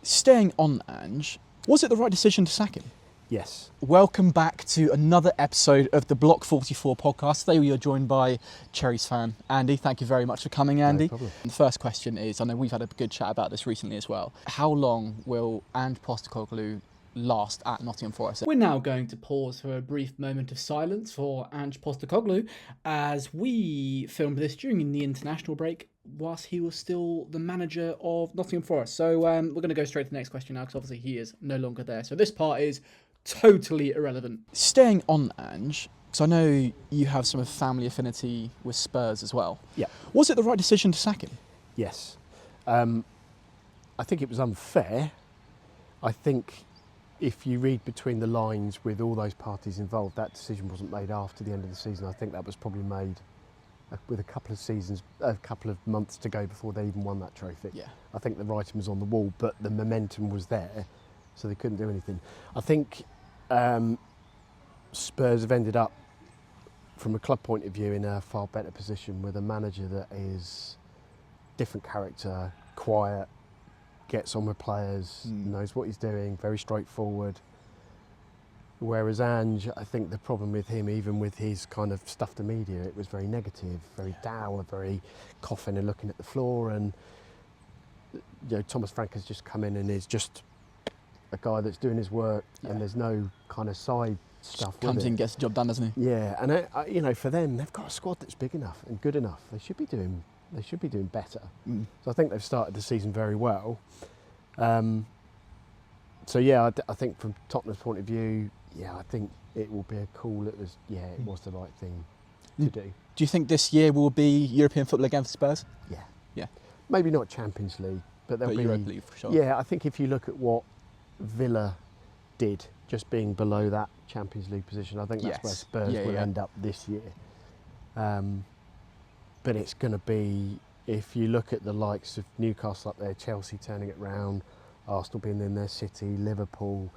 Staying on Ange, was it the right decision to sack him? Yes. Welcome back to another episode of the Block 44 podcast. Today we are joined by Cherries fan Andy. Thank you very much for coming, Andy. No problem. The first question is, I know we've had a good chat about this recently as well. How long will Ange Postecoglou last at Nottingham Forest? We're now going to pause for a brief moment of silence for Ange Postecoglou as we filmed this during the international break whilst he was still the manager of Nottingham Forest. So we're going to go straight to the next question now because obviously he is no longer there. So this part is totally irrelevant. Staying on Ange, because I know you have some family affinity with Spurs as well. Yeah. Was it the right decision to sack him? Yes. I think it was unfair. I think if you read between the lines with all those parties involved, that decision wasn't made after the end of the season. I think that was probably made with a couple of months to go before they even won that trophy. Yeah. I think the writing was on the wall, but the momentum was there, so they couldn't do anything. I think Spurs have ended up, from a club point of view, in a far better position with a manager that is different character, quiet, gets on with players, knows what he's doing, very straightforward. Whereas Ange, I think the problem with him, even with his kind of stuff to media, it was very negative, very dour, very coughing and looking at the floor. And Thomas Frank has just come in and is just a guy that's doing his work, and there's no kind of side stuff. Comes in, gets the job done, doesn't he? Yeah, and for them, they've got a squad that's big enough and good enough. They should be doing better. So I think they've started the season very well. I think from Tottenham's point of view, I think it will be a call. It was the right thing to do. Do you think this year will be European football again for Spurs? Yeah. Maybe not Champions League, but there'll be Europa League for sure. Yeah, I think if you look at what Villa did, just being below that Champions League position, I think that's where Spurs will end up this year. But it's going to be, if you look at the likes of Newcastle up there, Chelsea turning it round, Arsenal being in there, City, Liverpool,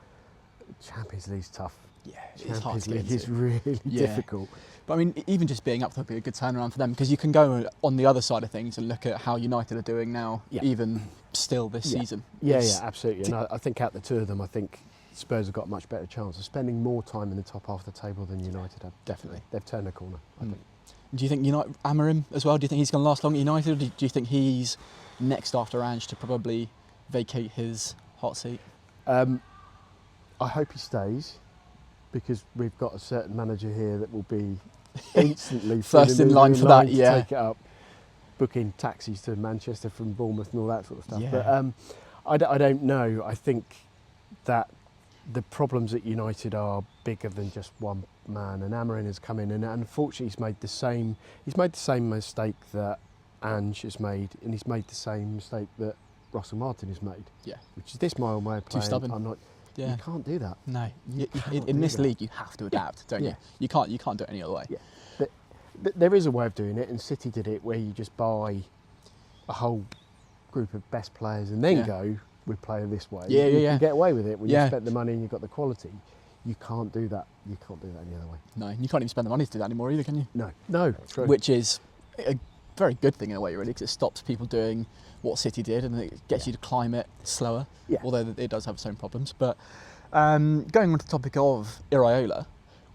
Champions League's tough. Yeah, it's hard to get into. It's really difficult. But I mean, even just being up there would be a good turnaround for them, because you can go on the other side of things and look at how United are doing now, even still this season. Yeah, absolutely. And I think out the two of them, I think Spurs have got a much better chance of spending more time in the top half of the table than United have. Definitely. They've turned a corner, I think. Do you think Amorim as well, do you think he's going to last long at United, or do you think he's next after Ange to probably vacate his hot seat? I hope he stays, because we've got a certain manager here that will be instantly first in line for that, to take it up, booking taxis to Manchester from Bournemouth and all that sort of stuff. Yeah. But I don't know. I think that the problems at United are bigger than just one man, and Amorim has come in and unfortunately he's made the same mistake that Ange has made, and he's made the same mistake that Russell Martin has made. Yeah. Which is this my own way of playing. Too stubborn. You can't do that. No. In this league you have to adapt, don't you? You can't do it any other way. Yeah. But there is a way of doing it, and City did it, where you just buy a whole group of best players and then go, we play this way. You can get away with it when you spent the money and you've got the quality. You can't do that. You can't do that any other way. No, you can't even spend the money to do that anymore either, can you? No, true. Which is a very good thing in a way, really, because it stops people doing what City did, and it gets you to climb it slower, although it does have its own problems. But going on to the topic of Iraola,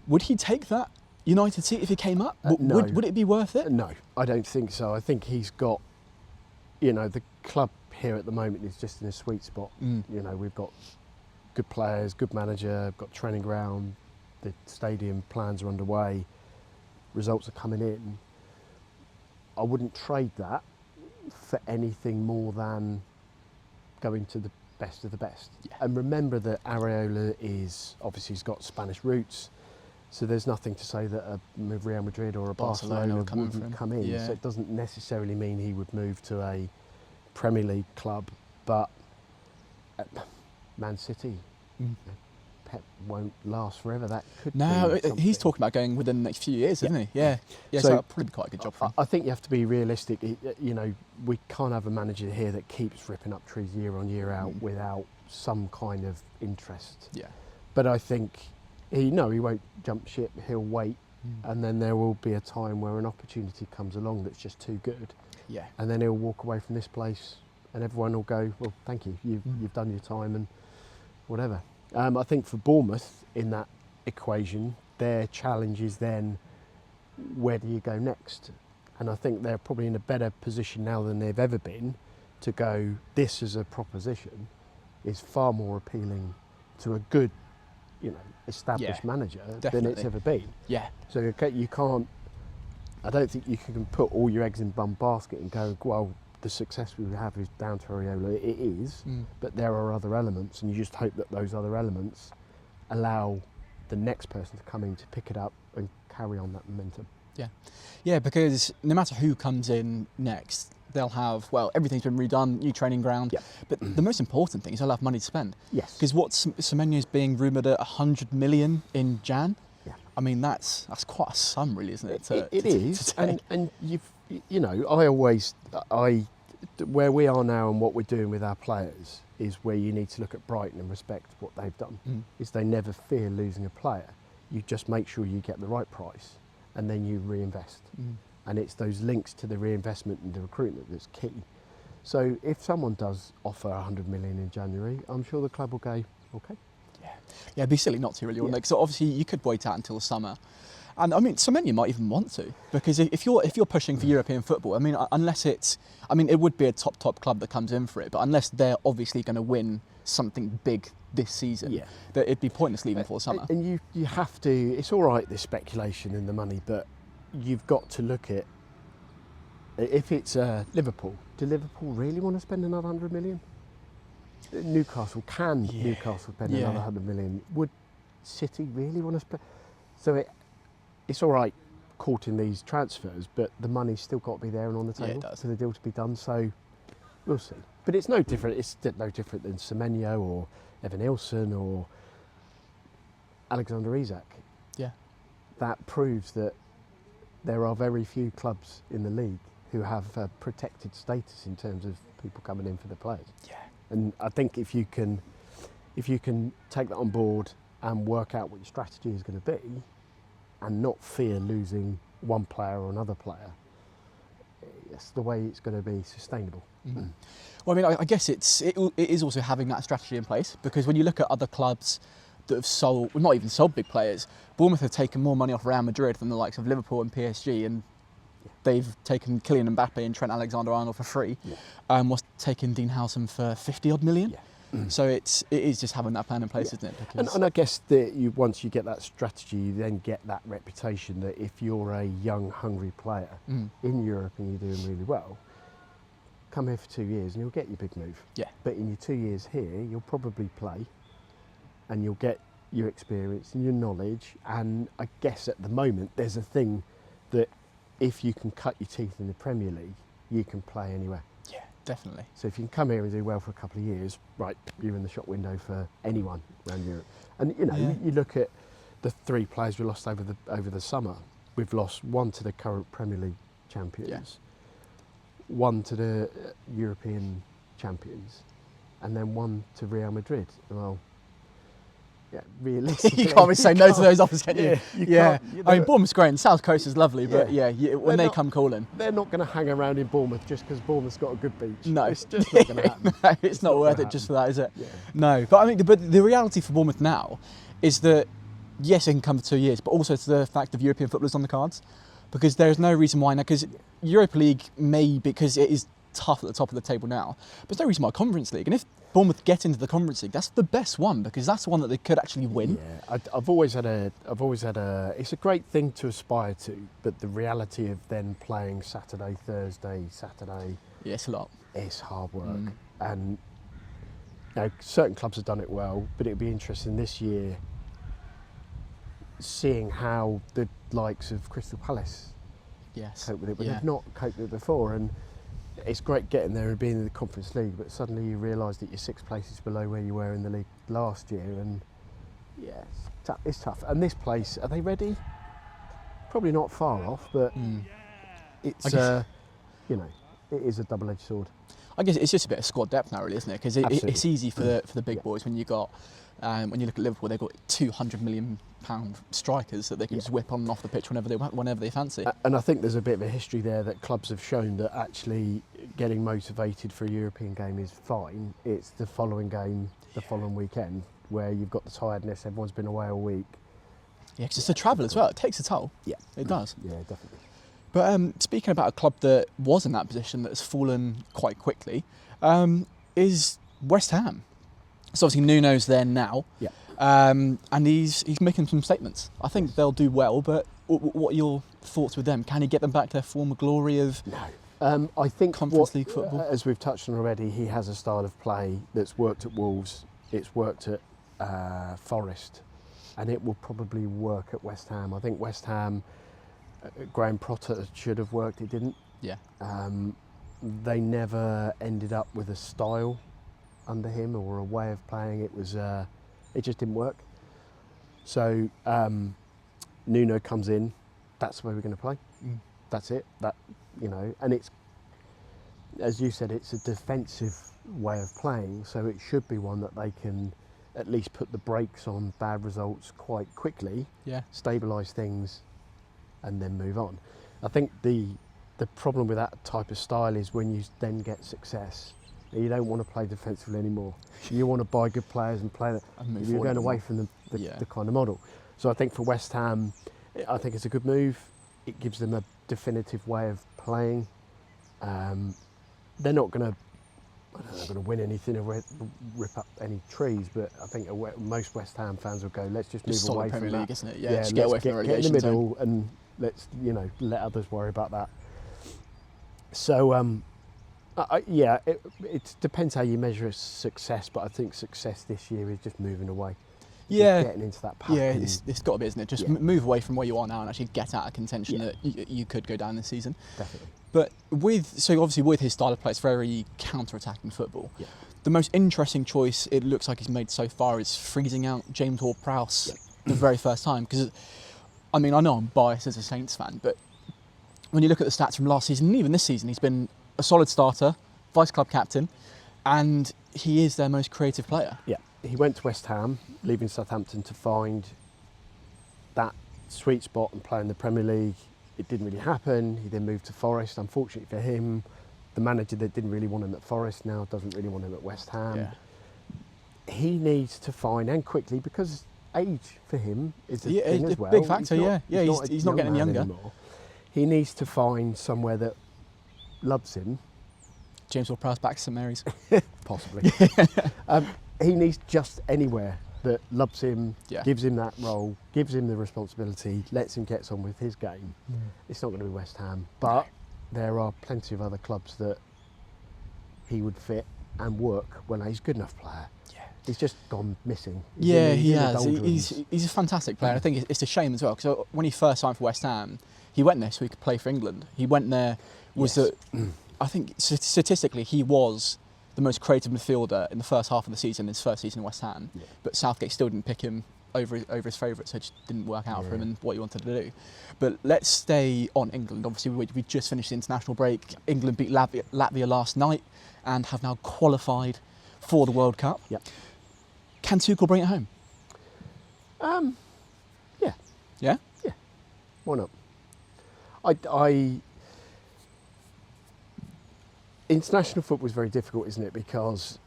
would he take that United seat if he came up? No. Would it be worth it? No, I don't think so. I think he's got, the club here at the moment is just in a sweet spot. We've got good players, good manager, got training ground, the stadium plans are underway, results are coming in. I wouldn't trade that for anything more than going to the best of the best. Yeah. And remember that Iraola he's got Spanish roots, so there's nothing to say that a Real Madrid or a Barcelona wouldn't come in. Yeah. So it doesn't necessarily mean he would move to a Premier League club, but Man City, Pep won't last forever. That could be he's talking about going within the next few years, isn't he? Yeah. So that'll probably be quite a good job for him. I think you have to be realistic. We can't have a manager here that keeps ripping up trees year on year out without some kind of interest. Yeah. But I think he won't jump ship. He'll wait, and then there will be a time where an opportunity comes along that's just too good. Yeah. And then he'll walk away from this place and everyone will go, well, thank you, you've done your time and whatever. I think for Bournemouth in that equation, their challenge is then, where do you go next? And I think they're probably in a better position now than they've ever been to go, this as a proposition is far more appealing to a good, established manager than it's ever been. Yeah. So you can't, I don't think you can put all your eggs in one basket and go, well, the success we have is down to Iraola. It is, but there are other elements, and you just hope that those other elements allow the next person to come in to pick it up and carry on that momentum. Yeah, because no matter who comes in next, they'll have, well, everything's been redone, new training ground, but the most important thing is they'll have money to spend. Yes. Because what Semenyo's being rumoured at 100 million in Jan, I mean, that's quite a sum, really, isn't it? It is, and where we are now and what we're doing with our players is where you need to look at Brighton and respect what they've done. Is they never fear losing a player. You just make sure you get the right price, and then you reinvest. And it's those links to the reinvestment and the recruitment that's key. So if someone does offer 100 million in January, I'm sure the club will go, okay. Yeah, it'd be silly not to, really, wouldn't it? So obviously you could wait out until the summer. And I mean, Semenyo might even want to, because if you're pushing for European football, I mean, unless it would be a top club that comes in for it, but unless they're obviously going to win something big this season, that it'd be pointless leaving for the summer. And you have to, it's all right, this speculation and the money, but you've got to look at, if it's Liverpool, do Liverpool really want to spend another 100 million? Newcastle, Newcastle spend another 100 million? Would City really want to spend? So it's all right courting these transfers, but the money's still got to be there and on the table for the deal to be done. So we'll see. But it's no different. It's no different than Semenyo or Evan Nilsson or Alexander Isak. Yeah, that proves that there are very few clubs in the league who have a protected status in terms of people coming in for the players. Yeah. And I think if you can take that on board and work out what your strategy is going to be, and not fear losing one player or another player, it's the way it's going to be sustainable. Well, I mean, I guess it is also having that strategy in place, because when you look at other clubs that have sold, well, not even sold big players, Bournemouth have taken more money off Real Madrid than the likes of Liverpool and PSG, and they've taken Kylian Mbappe and Trent Alexander-Arnold for free, was taking Dean Howson for 50 odd million. So it is just having that plan in place, isn't it? Because and I guess that once you get that strategy, you then get that reputation that if you're a young, hungry player in Europe and you're doing really well, come here for 2 years and you'll get your big move. But in your 2 years here, you'll probably play and you'll get your experience and your knowledge. And I guess at the moment, there's a thing that if you can cut your teeth in the Premier League, you can play anywhere. Yeah, definitely. So if you can come here and do well for a couple of years, right, you're in the shop window for anyone around Europe. And you look at the 3 players we lost over the summer. We've lost one to the current Premier League champions, one to the European champions, and then one to Real Madrid. Well, yeah, realistically, you can't really say no to those offers, can you? Yeah. I mean, Bournemouth's great and South Coast is lovely, but when they come calling, they're not going to hang around in Bournemouth just because Bournemouth's got a good beach. No, it's just not going to happen. No, it's not worth it just for that, is it? Yeah. No, but I mean, but the reality for Bournemouth now is that yes, it can come for 2 years, but also to the fact of European footballers on the cards, because there is no reason why now. Because Europa League may, because it is tough at the top of the table now, but there's no reason why Conference League. And if Bournemouth get into the Conference League, that's the best one, because that's the one that they could actually win. Yeah, I've always had a. It's a great thing to aspire to, but the reality of then playing Saturday, Saturday. Yeah, it's a lot. It's hard work, and certain clubs have done it well, but it'd be interesting this year seeing how the likes of Crystal Palace cope with it, but they've not coped with it before. And it's great getting there and being in the Conference League, but suddenly you realise that you're 6 places below where you were in the league last year, and it's tough. And this place, are they ready? Probably not far off, but it's it is a double-edged sword. I guess it's just a bit of squad depth now, really, isn't it? Because it's easy for the big boys when you've got When you look at Liverpool, they've got £200 million strikers that they can just whip on and off the pitch whenever they fancy. And I think there's a bit of a history there that clubs have shown that actually getting motivated for a European game is fine. It's the following game, the following weekend, where you've got the tiredness, everyone's been away all week. Yeah, because it's the travel as well. It takes a toll. Yeah. It does. Yeah, definitely. But speaking about a club that was in that position that has fallen quite quickly, is West Ham. So obviously Nuno's there now. Yeah. And he's making some statements. I think they'll do well, but what are your thoughts with them? Can he get them back to their former glory of I think Conference League football? As we've touched on already, he has a style of play that's worked at Wolves, it's worked at Forest, and it will probably work at West Ham. I think West Ham, Graham Potter should have worked, it didn't. Yeah. They never ended up with a style under him or a way of playing. It was it just didn't work. So Nuno comes in. That's the way we're going to play. That's it. And it's, as you said, it's a defensive way of playing. So it should be one that they can at least put the brakes on bad results quite quickly. Yeah. Stabilise things, and then move on. I think the problem with that type of style is when you then get success, you don't want to play defensively anymore. You want to buy good players and play that. You're going away from the kind of model. So I think for West Ham, I think it's a good move. It gives them a definitive way of playing. They're not going to win anything or rip up any trees, but I think most West Ham fans will go, let's just move away from Premier League, that. isn't it? Yeah, just get away from the Get in relegation the middle and let's let others worry about that. So it depends how you measure success, but I think success this year is just moving away. Yeah, just getting into that pack. Yeah, it's got to be, isn't it? Just move away from where you are now and actually get out of contention that you could go down this season. Definitely. But obviously with his style of play, it's very counter-attacking football. Yeah. The most interesting choice it looks like he's made so far is freezing out James Ward-Prowse the very first time. Because, I mean, I know I'm biased as a Saints fan, but when you look at the stats from last season, and even this season, he's been a solid starter, vice club captain, and he is their most creative player. Yeah. He went to West Ham, leaving Southampton to find that sweet spot and play in the Premier League. It didn't really happen. He then moved to Forest. Unfortunately for him, the manager that didn't really want him at Forest now doesn't really want him at West Ham. Yeah. He needs to find, and quickly, because age for him is a thing as well. Big factor, he's not getting younger anymore. He needs to find somewhere that loves him. James Ward-Prowse back to St Mary's. Possibly. He needs just anywhere that loves him, gives him that role, gives him the responsibility, lets him get on with his game. It's not going to be West Ham, but there are plenty of other clubs that he would fit and work when he's a good enough player. Yeah. He's just gone missing. He has. He's a fantastic player. I think it's a shame as well, because when he first signed for West Ham, he went there so he could play for England. He went there, I think statistically he was the most creative midfielder in the first half of the season, his first season in West Ham. Yeah. But Southgate still didn't pick him over his favourites, so it just didn't work out for him and what he wanted to do. But let's stay on England. Obviously, we just finished the international break. England beat Latvia last night and have now qualified for the World Cup. Yep. Can Tuchel bring it home? Yeah. Yeah? Yeah. Why not? International football is very difficult, isn't it? Because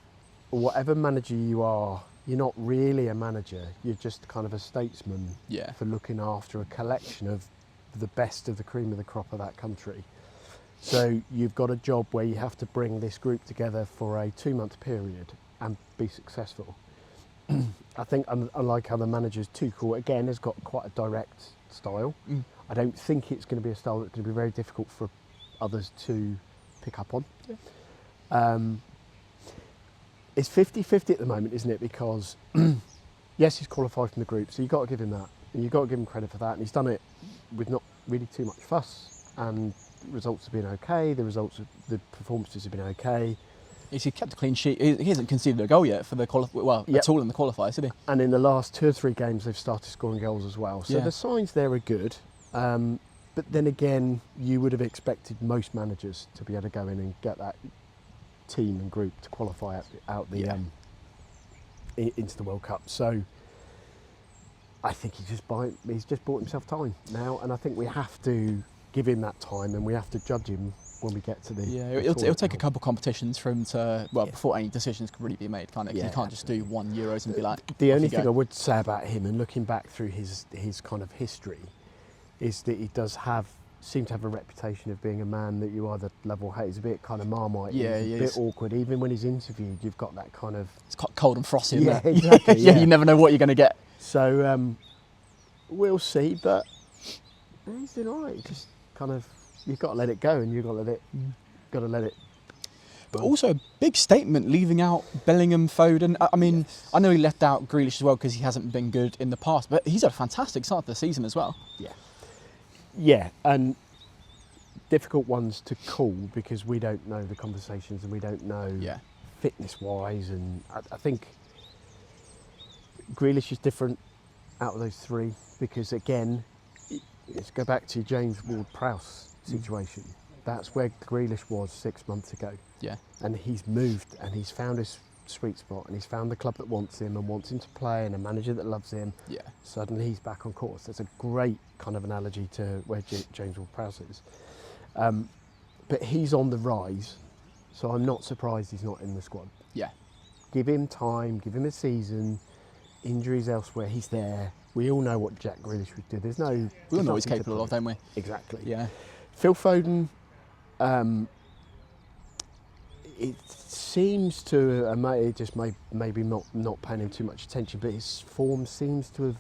whatever manager you are, you're not really a manager. You're just kind of a statesman for looking after a collection of the best of the cream of the crop of that country. So you've got a job where you have to bring this group together for a 2-month period and be successful. I think, unlike other managers, Tuchel, again, has got quite a direct style. I don't think it's going to be a style that's going to be very difficult for others to pick up on. It's 50-50 at the moment, isn't it? Because yes, he's qualified from the group, so you've got to give him that, and you've got to give him credit for that, and he's done it with not really too much fuss, and the results have been okay, the performances have been okay. He's kept a clean sheet. He hasn't conceded a goal yet for the at all in the qualifiers, did he? And in the last 2 or 3 games they've started scoring goals as well, so the signs there are good. But then again, you would have expected most managers to be able to go in and get that team and group to qualify out the into the World Cup. So I think he's just bought himself time now, and I think we have to give him that time, and we have to judge him when we get to the. Yeah, it'll take a couple of competitions for him to before any decisions can really be made, can't it? Yeah, you can't just do one Euros and be like. The only thing I would say about him, and looking back through his kind of history, is that he does seem to have a reputation of being a man that you either love or hate. He's a bit kind of Marmite. Yeah, he's a bit awkward. Even when he's interviewed, you've got that kind of. It's cold and frosty. Isn't it? Exactly. Yeah, you never know what you're going to get. So we'll see, but he's doing all right. Just kind of, you've got to let it go, and you've got to let it. But also a big statement leaving out Bellingham, Foden. I mean, Yes. I know he left out Grealish as well because he hasn't been good in the past, but he's had a fantastic start to the season as well. Yeah, and difficult ones to call because we don't know the conversations and we don't know fitness-wise, and I think Grealish is different out of those three because, again, let's go back to James Ward-Prowse situation. That's where Grealish was 6 months ago. Yeah. And he's moved and he's found his sweet spot and he's found the club that wants him and wants him to play and a manager that loves him. Yeah. Suddenly he's back on course. That's a great kind of analogy to where James Ward-Prowse is. But he's on the rise, so I'm not surprised he's not in the squad. Yeah. Give him time, give him a season. Injuries elsewhere, he's there. We all know what Jack Grealish would do. We all know what he's capable of, don't we? Exactly. Yeah. Phil Foden, it seems to, it just maybe not paying him too much attention, but his form seems to have.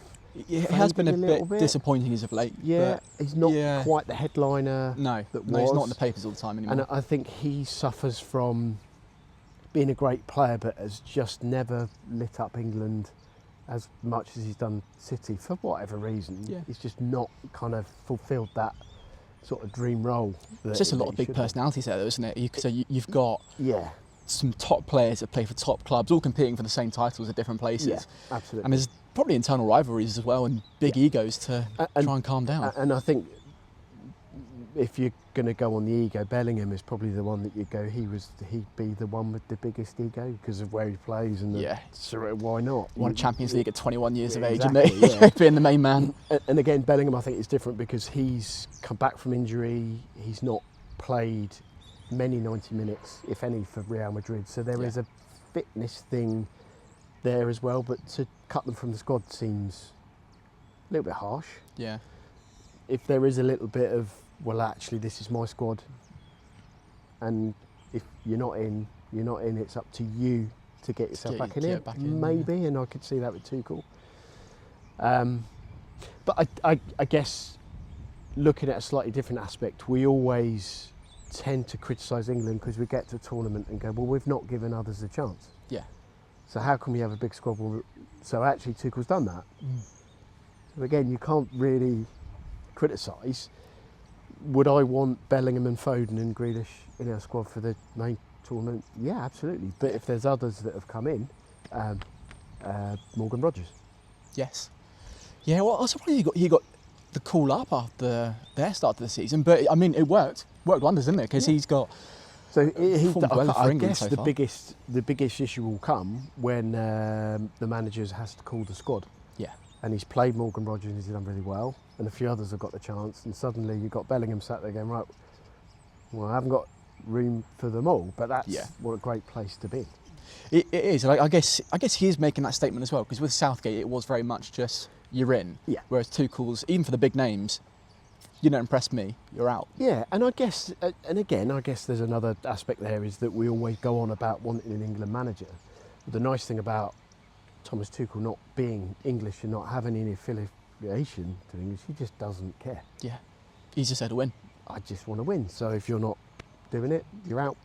It has been a little bit disappointing as of late. Yeah, he's not yeah. quite the headliner. No, that no, he's was. not in the papers all the time anymore. And I think he suffers from being a great player, but has just never lit up England as much as he's done City for whatever reason. Yeah. He's just not kind of fulfilled that sort of dream role. It's just a lot of big personalities there, though, isn't it? So you've got some top players that play for top clubs, all competing for the same titles at different places. Yeah, absolutely. And there's probably internal rivalries as well and big egos to try and calm down. And I think if you're going to go on the ego, Bellingham is probably the one that you go, he'd be the one with the biggest ego because of where he plays and so why not? Won Champions League at 21 years of age, exactly, isn't he? Being the main man. And again, Bellingham I think is different because he's come back from injury, he's not played many 90 minutes, if any, for Real Madrid, so there is a fitness thing there as well, but to cut them from the squad seems a little bit harsh. Yeah. If there is a little bit of, well, actually, this is my squad, and if you're not in, it's up to you to get yourself back in here, maybe, and I could see that with Tuchel. But I guess, looking at a slightly different aspect, we always tend to criticise England because we get to a tournament and go, well, we've not given others a chance. Yeah. So how can we have a big squad? So actually Tuchel's done that. So again, you can't really criticise. Would I want Bellingham and Foden and Grealish in our squad for the main tournament? Yeah, absolutely. But if there's others that have come in, Morgan Rogers. Yes. Yeah, well, I was surprised he got the call up after their start to the season, but I mean, it worked wonders, didn't it? Because he's got. So I guess the biggest issue will come when the manager has to call the squad. Yeah. And he's played Morgan Rogers and he's done really well, and a few others have got the chance, and suddenly you've got Bellingham sat there going, right, well, I haven't got room for them all, but that's what a great place to be. It is. I guess he is making that statement as well, because with Southgate it was very much just you're in. Yeah. Whereas Tuchel's, even for the big names, you don't impress me, you're out. Yeah, and I guess, and again, I guess there's another aspect there is that we always go on about wanting an England manager. But the nice thing about Thomas Tuchel not being English and not having any affiliation to English, he just doesn't care. Yeah. He's just there to win. I just want to win. So if you're not doing it, you're out.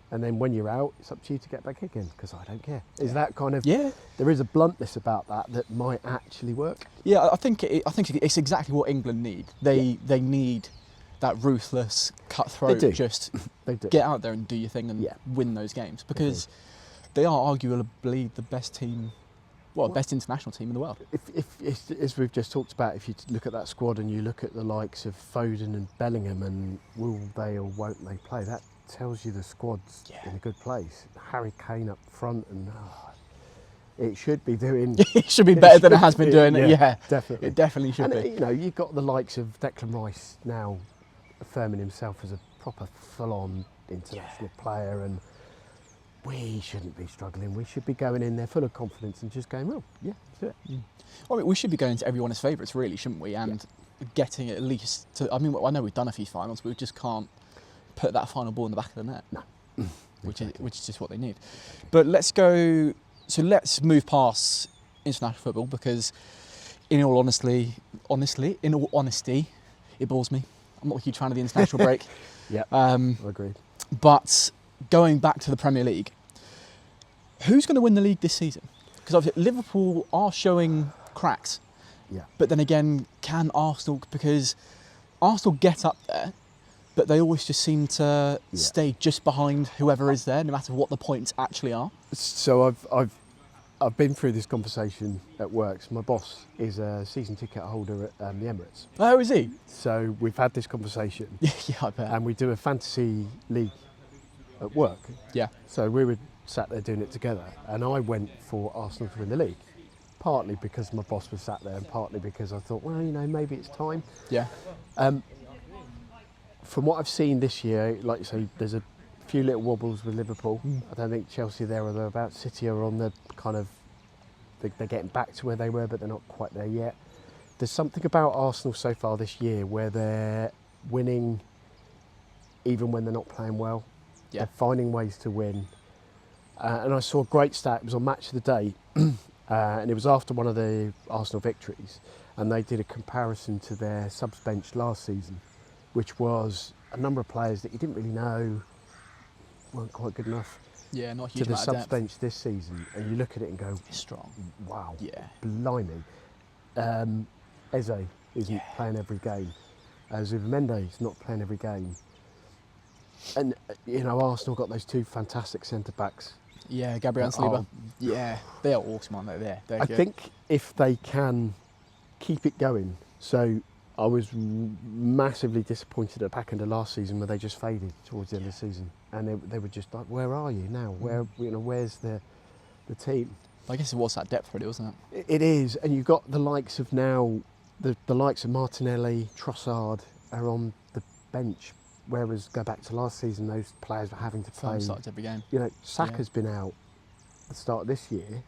And then when you're out, it's up to you to get back again, because I don't care. Is that kind of... Yeah. There is a bluntness about that might actually work. Yeah, I think it's exactly what England need. They need that ruthless, cutthroat, They do. just They do. get out there and do your thing and win those games, because they are arguably the best team, best international team in the world. If, as we've just talked about, if you look at that squad and you look at the likes of Foden and Bellingham and will they or won't they play, that tells you the squad's in a good place. Harry Kane up front and It should be doing. It should be better than it has been doing. Yeah, definitely. It definitely should And be. you know, you've got the likes of Declan Rice now affirming himself as a proper full-on international player, and we shouldn't be struggling. We should be going in there full of confidence and just going, well, yeah, let's do it. Well, I mean, we should be going to everyone as favourites, really, shouldn't we? And getting at least to. I mean, I know we've done a few finals, but we just can't put that final ball in the back of the net. No. Which is just what they need. But let's go. So let's move past international football, because, in all honesty, it bores me. I'm not a huge fan of the international break. Yeah, I agree. But going back to the Premier League, who's going to win the league this season? Because obviously Liverpool are showing cracks. Yeah. But then again, can Arsenal? Because Arsenal get up there, but they always just seem to stay just behind whoever is there, no matter what the points actually are. So I've been through this conversation at work. So my boss is a season ticket holder at the Emirates. Oh, is he? So we've had this conversation. Yeah, I bet. And we do a fantasy league at work. Yeah. So we were sat there doing it together, and I went for Arsenal to win the league. Partly because my boss was sat there, and partly because I thought, well, you know, maybe it's time. Yeah. From what I've seen this year, like you say, there's a few little wobbles with Liverpool. I don't think Chelsea are there or thereabouts. City are on the kind of, they're getting back to where they were, but they're not quite there yet. There's something about Arsenal so far this year where they're winning even when they're not playing well. Yeah. They're finding ways to win. And I saw a great stat. It was on Match of the Day, and it was after one of the Arsenal victories, and they did a comparison to their subs bench last season, which was a number of players that you didn't really know weren't quite good enough. Yeah, not a To huge the amount of subs depth. bench this season, and you look at it and go, It's strong. wow, Yeah. blimey. Eze isn't playing every game. Zubimendi's not playing every game. And, you know, Arsenal got those two fantastic centre-backs. Yeah, Gabriel and Saliba. Yeah, they are awesome, aren't they? They're I good. think if they can keep it going, so I was massively disappointed at the back end of last season where they just faded towards the end of the season, and they were just like, where are you now? Where's the team? I guess it was that depth, really, wasn't it? It is, and you've got the likes of now, the likes of Martinelli, Trossard are on the bench, whereas go back to last season, those players were having to play. Started every game. You know, Saka's been out at the start of this year.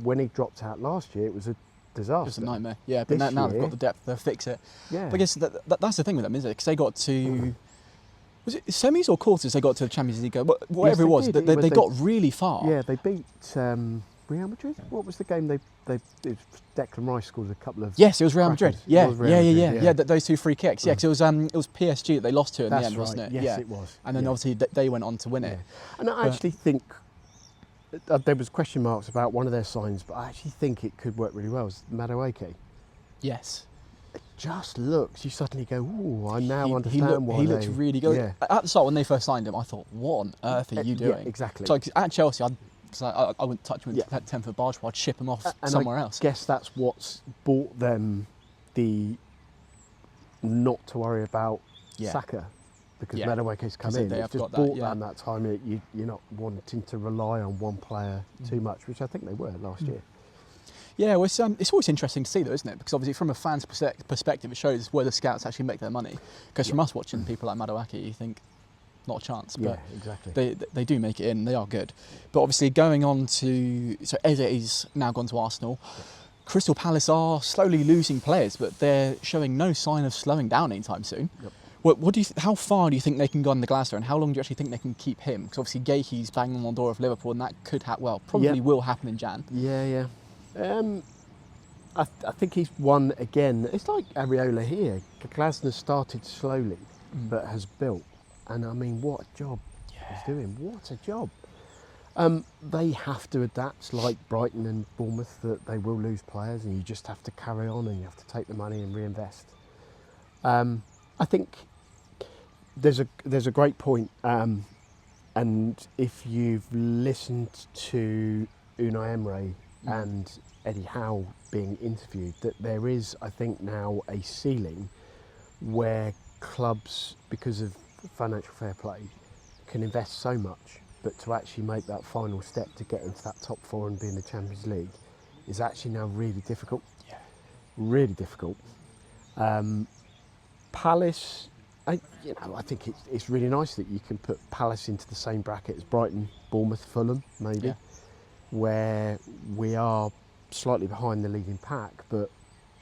When he dropped out last year, it was a disaster. Just a nightmare. Yeah, but This now they've year- got the depth, they'll fix it. Yeah. But I guess that's the thing with them, isn't it? Because they got to... Was it semis or quarters they got to the Champions League? Whatever they it was, did. they got really far. Yeah, they beat Real Madrid. What was the game it was Declan Rice scored a couple of. Yes, it was Real Madrid. crackers. It Yeah, was Real Madrid, yeah. Those two free kicks. Yeah, because it was PSG that they lost to in That's the end, right. wasn't it? Yes, yeah. it was. And then Yeah. obviously they went on to win it. Yeah. And I actually think there was question marks about one of their signs, but I actually think it could work really well. It's Madueke. Yes. It just looks. You suddenly go, ooh, I now He understand why he looks they- really good. Yeah. At the start when they first signed him, I thought, what on earth are you doing? Yeah, exactly. So at Chelsea, I wouldn't touch him with 10 foot barge. I'd ship him off And somewhere I else. guess that's what's bought them the not to worry about Saka, because Yeah. Madueke's come 'Cause in. they It's have just got that, bought yeah. them that time. You're not wanting to rely on one player too much, which I think they were last year. Yeah, well, it's always interesting to see, though, isn't it? Because obviously, from a fan's perspective, it shows where the scouts actually make their money. Because from us watching people like Madueke, you think, not a chance. But Yeah, exactly. they do make it in. They are good. But obviously, going on to... So Eze is now gone to Arsenal. Crystal Palace are slowly losing players, but they're showing no sign of slowing down anytime soon. Yep. What do you? How far do you think they can go on the Glasner, and how long do you actually think they can keep him? Because obviously, Gakey's banging on the door of Liverpool, and that could probably will happen in Jan. Yeah. I think he's won again. It's like Iraola here. Glasner started slowly, but has built. And I mean, what a job he's doing. What a job. They have to adapt, like Brighton and Bournemouth, that they will lose players, and you just have to carry on, and you have to take the money and reinvest. I think there's a great point, and if you've listened to Unai Emery and Eddie Howe being interviewed, that there is, I think, now a ceiling where clubs, because of financial fair play, can invest so much but to actually make that final step to get into that top four and be in the Champions League is actually now really difficult. Yeah. Really difficult. Palace, I think it's really nice that you can put Palace into the same bracket as Brighton, Bournemouth, Fulham, maybe, where we are slightly behind the leading pack, but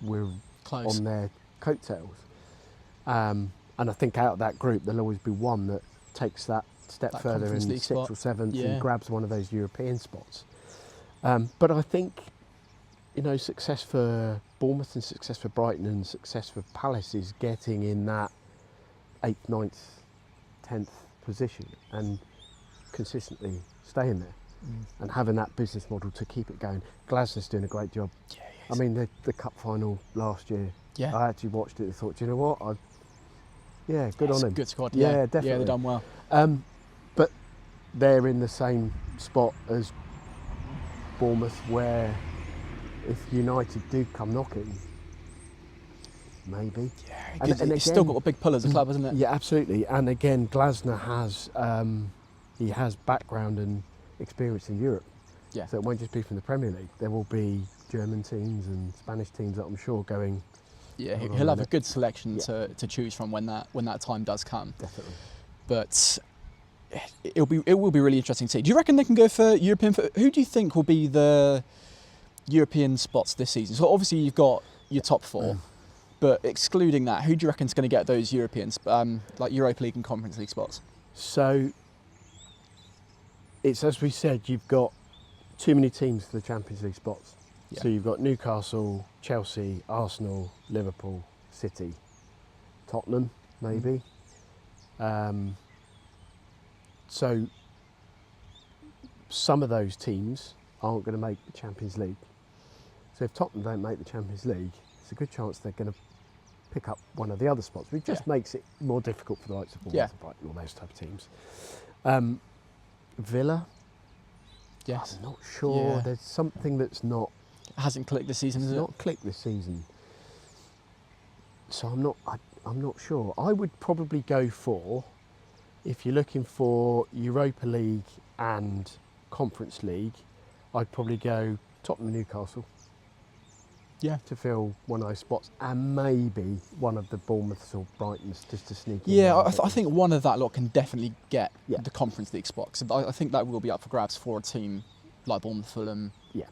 we're close on their coattails. And I think out of that group, there'll always be one that takes that step further in League 6th spot. or 7th Yeah. and grabs one of those European spots. But I think, success for Bournemouth and success for Brighton and success for Palace is getting in that 8th, 9th, 10th position and consistently staying there and having that business model to keep it going. Glasner's doing a great job. Yeah, he I is. mean, the cup final last year, Yeah. I actually watched it and thought, do you know what? Good It's on a him. good squad. Yeah, Yeah, definitely. Yeah, they've done well. But they're in the same spot as Bournemouth, where if United do come knocking, maybe. Yeah, And he's still got a big pull as a club, hasn't it? Yeah, absolutely. And again, Glasner has he has background and experience in Europe. Yeah. So it won't just be from the Premier League. There will be German teams and Spanish teams that I'm sure going. Yeah, Hold on he'll a have a minute. good selection to choose from when that time does come. Definitely. But it will be really interesting to see. Do you reckon they can go for European? Who do you think will be the European spots this season? So obviously you've got your top four, but excluding that, who do you reckon is going to get those Europeans, like Europa League and Conference League spots? So it's, as we said, you've got too many teams for the Champions League spots. Yeah. So you've got Newcastle, Chelsea, Arsenal, Liverpool, City, Tottenham, maybe. So some of those teams aren't going to make the Champions League. So if Tottenham don't make the Champions League, it's a good chance they're going to pick up one of the other spots, which just makes it more difficult for the likes of Bournemouth and Brighton, all those type of teams. Villa, Yes. I'm not sure. Yeah. There's something that's not Hasn't clicked this season, has it? not clicked this season. So I'm not sure. I would probably go for, if you're looking for Europa League and Conference League, I'd probably go Tottenham, Newcastle. Yeah. To fill one of those spots, and maybe one of the Bournemouths or Brightons just to sneak in. Yeah, there. I think one of that lot can definitely get Yeah. the Conference League spot. So I think that will be up for grabs for a team like Bournemouth, Fulham, Yeah.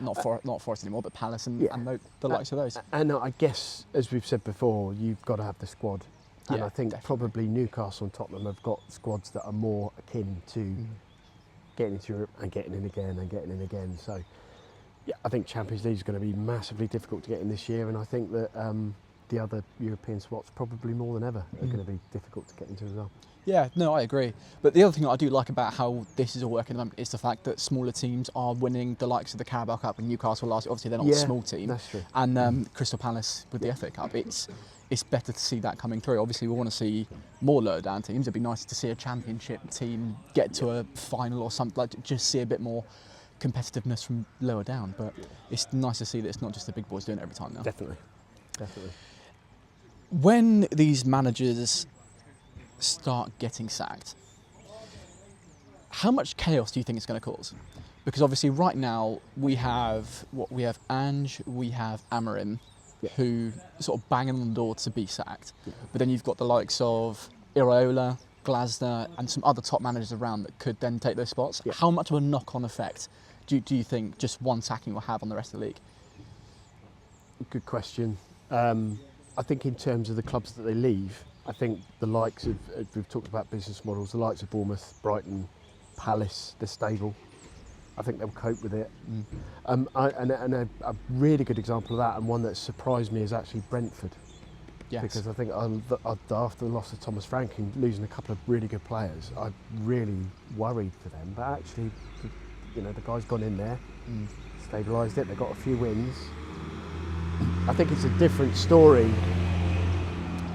not Forest anymore, but Palace and the likes of those. And I guess, as we've said before, you've got to have the squad. And Yeah, I think definitely. probably Newcastle and Tottenham have got squads that are more akin to getting into Europe and getting in again and getting in again. So, yeah, I think Champions League is going to be massively difficult to get in this year, and I think that the other European spots, probably more than ever, are going to be difficult to get into as well. Yeah, no, I agree. But the other thing that I do like about how this is all working at the moment is the fact that smaller teams are winning the likes of the Carabao Cup and Newcastle last year. Obviously, they're not a small team. That's true. And Crystal Palace with the FA Cup. It's better to see that coming through. Obviously, we want to see more lower down teams. It'd be nice to see a championship team get to a final or something, like just see a bit more competitiveness from lower down. But it's nice to see that it's not just the big boys doing it every time now. Definitely. When these managers start getting sacked, how much chaos do you think it's going to cause? Because obviously right now we have Ange, we have Amorim, who sort of banging on the door to be sacked. But then you've got the likes of Iraola, Glasner, and some other top managers around that could then take those spots. How much of a knock-on effect do you think just one sacking will have on the rest of the league? Good question. I think in terms of the clubs that they leave, I think the likes of, we've talked about business models, the likes of Bournemouth, Brighton, Palace, they're stable. I think they'll cope with it. And a really good example of that, and one that surprised me, is actually Brentford. Yes. Because I think after the loss of Thomas Frank and losing a couple of really good players, I really worried for them. But actually, the guy's gone in there, stabilised it. They've got a few wins. I think it's a different story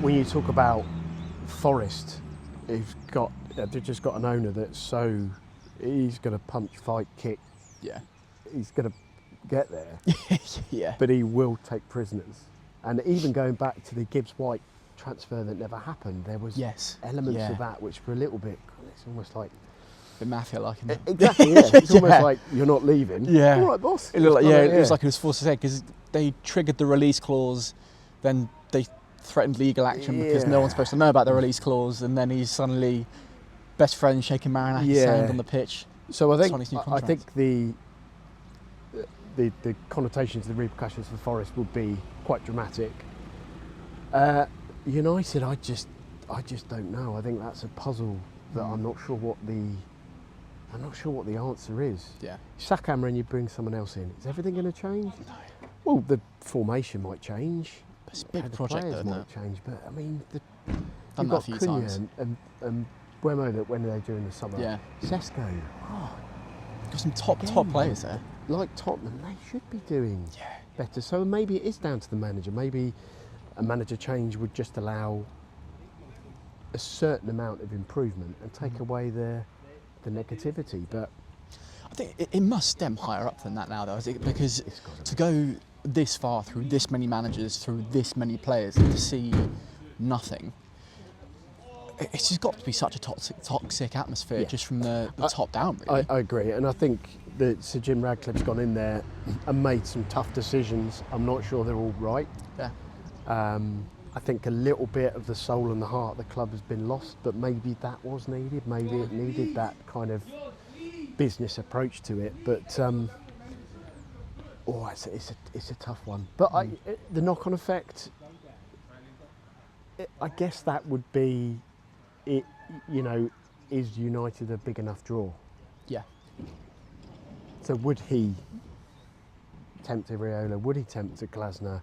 when you talk about Forest. They've just got an owner that's he's going to punch, fight, kick. Yeah. He's going to get there. Yeah. But he will take prisoners. And even going back to the Gibbs-White transfer that never happened, there was elements of that which were a little bit, it's almost like, bit mafia-like, isn't it? Exactly, yeah. It's almost Yeah. like you're not leaving. Yeah. All right, boss. It looked like, It's it was like it was forced to say, because they triggered the release clause, then they threatened legal action because no one's supposed to know about the release clause, and then he's suddenly best friend shaking Marinaki's hand on the pitch. So Signing his new I contract. think the connotations, the repercussions for Forest would be quite dramatic. United, I just don't know. I think that's a puzzle that I'm not sure what the answer is. Yeah. Sack Amorim, you bring someone else in. Is everything going to change? No. Well, the formation might change. It's a big The project, players though, isn't might it? change, but I mean, Done you've that a got few Cunha times. and Buemo that when they're during the summer. Yeah. Sesko, Got some top Again. players there. like Tottenham, they should be doing Yeah. better. So maybe it is down to the manager. Maybe a manager change would just allow a certain amount of improvement and take away the negativity. But I think it must stem higher up than that now, though, because it's got to go this far through this many managers, through this many players, and to see nothing, it's just got to be such a toxic atmosphere Yeah. just from the top down, really. I agree, and I think that Sir Jim Radcliffe's gone in there and made some tough decisions. I'm not sure they're all right. Yeah. I think a little bit of the soul and the heart of the club has been lost, but maybe that was needed. Maybe it needed that kind of business approach to it. But it's a tough one. But the knock-on effect, I guess that would be, is United a big enough draw? Yeah. So would he tempt Iraola? Would he tempt Glasner?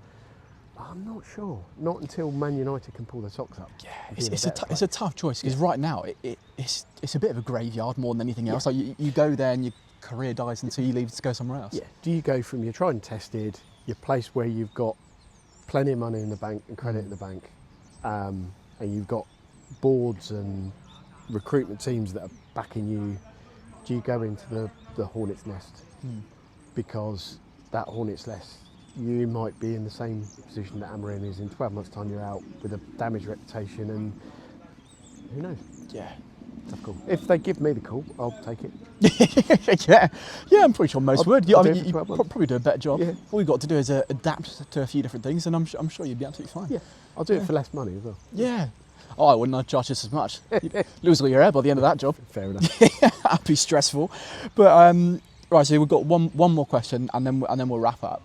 I'm not sure. Not until Man United can pull their socks up. Yeah, and be in it's better a tough choice, because right now it's a bit of a graveyard more than anything else. Like you go there and your career dies until you leave to go somewhere else. Yeah. Do you go from your tried and tested, your place where you've got plenty of money in the bank and credit in the bank, and you've got boards and recruitment teams that are backing you? Do you go into the hornet's nest? Because that hornet's nest, you might be in the same position that Amorim is in 12 months' time. You're out with a damaged reputation, and who knows? Yeah. Tough call. If they give me the call, I'll take it. yeah, I'm pretty sure most would. I'll I do mean, it for you 12 months. probably do a better job. Yeah. All you've got to do is adapt to a few different things, and I'm sure you'd be absolutely fine. Yeah, I'll do it for less money as well. Yeah. Oh, I wouldn't charge just as much. You'd lose all your hair by the end of that job. Fair enough. That'd be stressful. But right, so we've got one more question, and then we'll wrap up.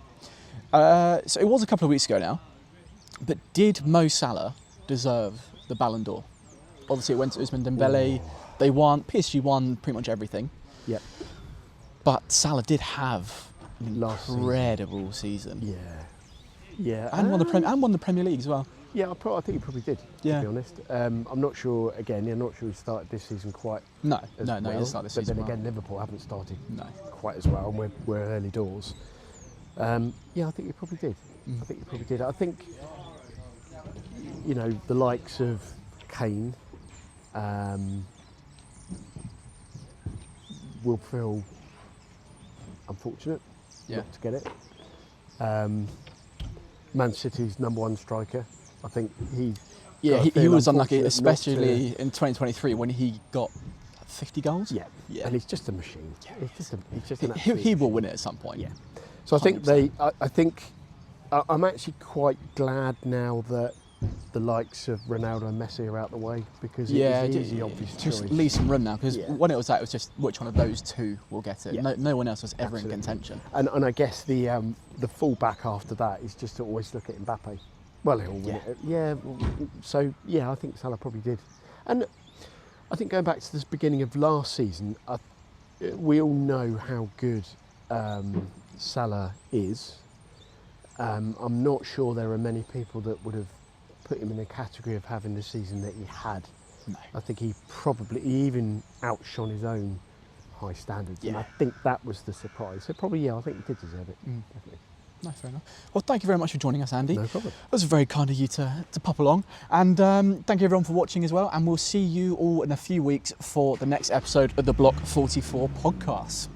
So it was a couple of weeks ago now, but did Mo Salah deserve the Ballon d'Or? Obviously, it went to Ousmane Dembele. They won. PSG won pretty much everything. Yep. But Salah did have an Last season. incredible season. Yeah. And won the Premier League as well. Yeah, I think he probably did, Yeah. to be honest. I'm not sure, again, I'm not sure he started this season quite No, as he well. didn't start this But season then well. again, Liverpool haven't started No. quite as well, and we're early doors. Yeah, I think he probably did. I think he probably did. I think, the likes of Kane will feel unfortunate not to get it. Man City's number one striker, I think he was unlucky, unfortunate not especially to- in 2023 when he got 50 goals. Yeah, Yeah. and he's just a machine. He's just an He absolute will win it at some point. Yeah. So I think 100%. I'm actually quite glad now that the likes of Ronaldo and Messi are out the way, because it is the obvious just choice. leave some room now, because Yeah. when it was that, it was just which one of those two will get it. Yeah. No one else was ever Absolutely. in contention. And I guess the full back after that is just to always look at Mbappe. Well, he'll win it. Yeah. So yeah, I think Salah probably did. And I think going back to the beginning of last season, we all know how good Salah is. I'm not sure there are many people that would have put him in a category of having the season that he had. No. I think he even outshone his own high standards, and Yeah. I think that was the surprise. So probably, I think he did deserve it. Definitely. No, fair enough. Well, thank you very much for joining us, Andy. No problem. That was very kind of you to pop along. And thank you everyone for watching as well. And we'll see you all in a few weeks for the next episode of the Block 44 podcast.